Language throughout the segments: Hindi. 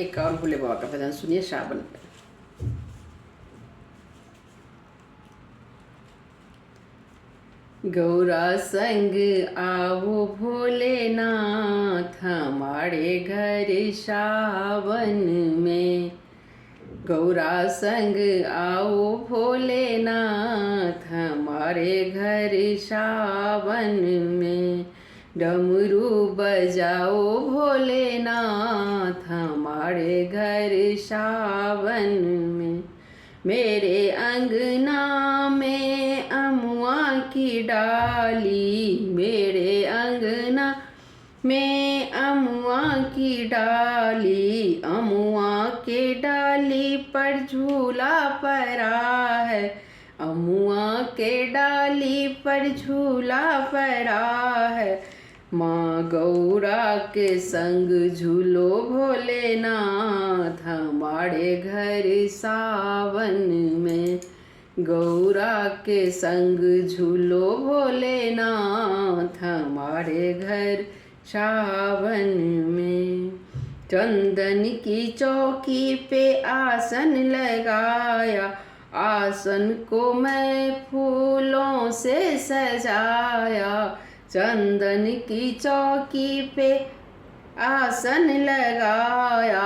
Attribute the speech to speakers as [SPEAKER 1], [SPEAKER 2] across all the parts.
[SPEAKER 1] एक और भोले बाबा का भजन सुनिए सावन पे। गौरा संग आओ भोलेनाथ हमारे घर सावन में। गौरा संग आओ भोलेनाथ हमारे घर सावन में। डमरू बजाओ भोलेनाथ हमारे घर सावन में। मेरे अंगना में अमुआ की डाली, मेरे अंगना में अमुआ की डाली, अमुआ के डाली पर झूला पड़ा है, अमुआ के डाली पर झूला पड़ा है। माँ गौरा के संग झूलो भोलेनाथ हमारे घर सावन में। गौरा के संग झूलो भोलेनाथ हमारे घर सावन में। चंदन की चौकी पे आसन लगाया, आसन को मैं फूलों से सजाया। चंदन की चौकी पे आसन लगाया,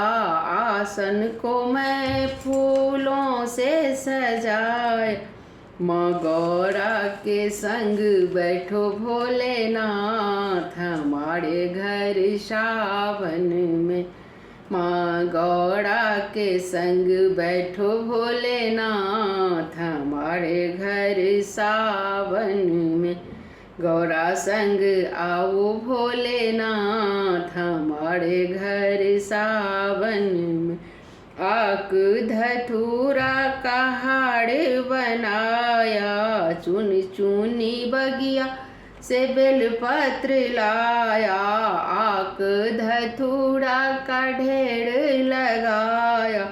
[SPEAKER 1] आसन को मैं फूलों से सजाया। माँ गौरा के संग बैठो भोलेनाथ हमारे घर सावन में। माँ गौरा के संग बैठो भोलेनाथ हमारे घर सावन में। गौरा संग आओ भोलेनाथ हमारे घर सावन में। आक धतूरा का हाड़ बनाया, चुनी चुनी बगिया से बेलपत्र लाया। आक धतूरा का ढेर लगाया,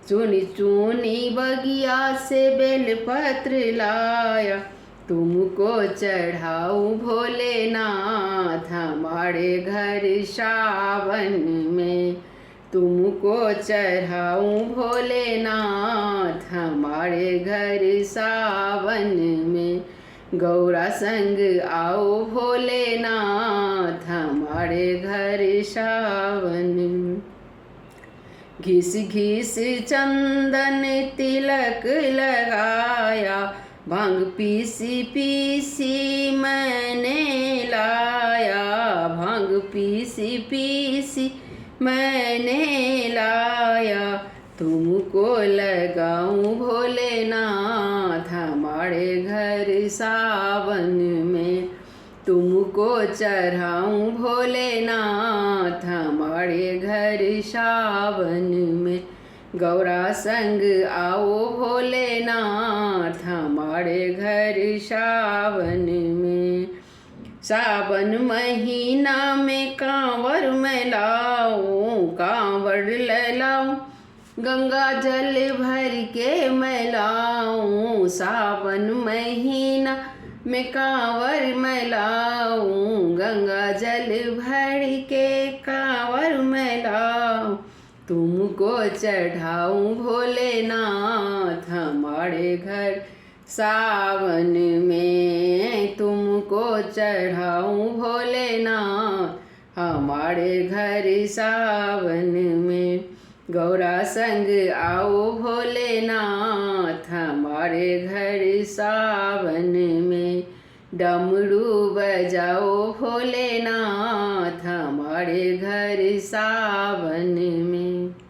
[SPEAKER 1] चुनी चुनी बगिया से बेलपत्र लाया। तुमको चढ़ाऊं भोलेनाथ हमारे घर सावन में। तुमको चढ़ाऊं भोलेनाथ हमारे घर सावन में। गौरा संग आओ भोलेनाथ हमारे घर सावन में। घिस घिस चंदन तिलक लगाया, भांग पीसी पीसी मैंने लाया। भांग पीसी पीसी मैंने लाया। तुमको लगाऊं भोलेनाथ हमारे घर सावन में। तुमको चढ़ाऊं भोलेनाथ हमारे घर सावन में। गौरा संग आओ भोलेनाथ हमारे घर सावन में। सावन महीना में कांवर में लाऊं, कांवर लाऊं, गंगा जल भर के मैं लाऊं। सावन महीना में कांवर में लाऊं, गंगा जल भर के कांवर में लाऊं। तुमको चढ़ाऊं भोलेनाथ हमारे घर सावन में। तुमको चढ़ाऊं भोलेनाथ हमारे घर सावन में। गौरा संग आओ भोलेनाथ हमारे घर सावन में। डमरू बजाओ भोलेनाथ हमारे घर सावन में।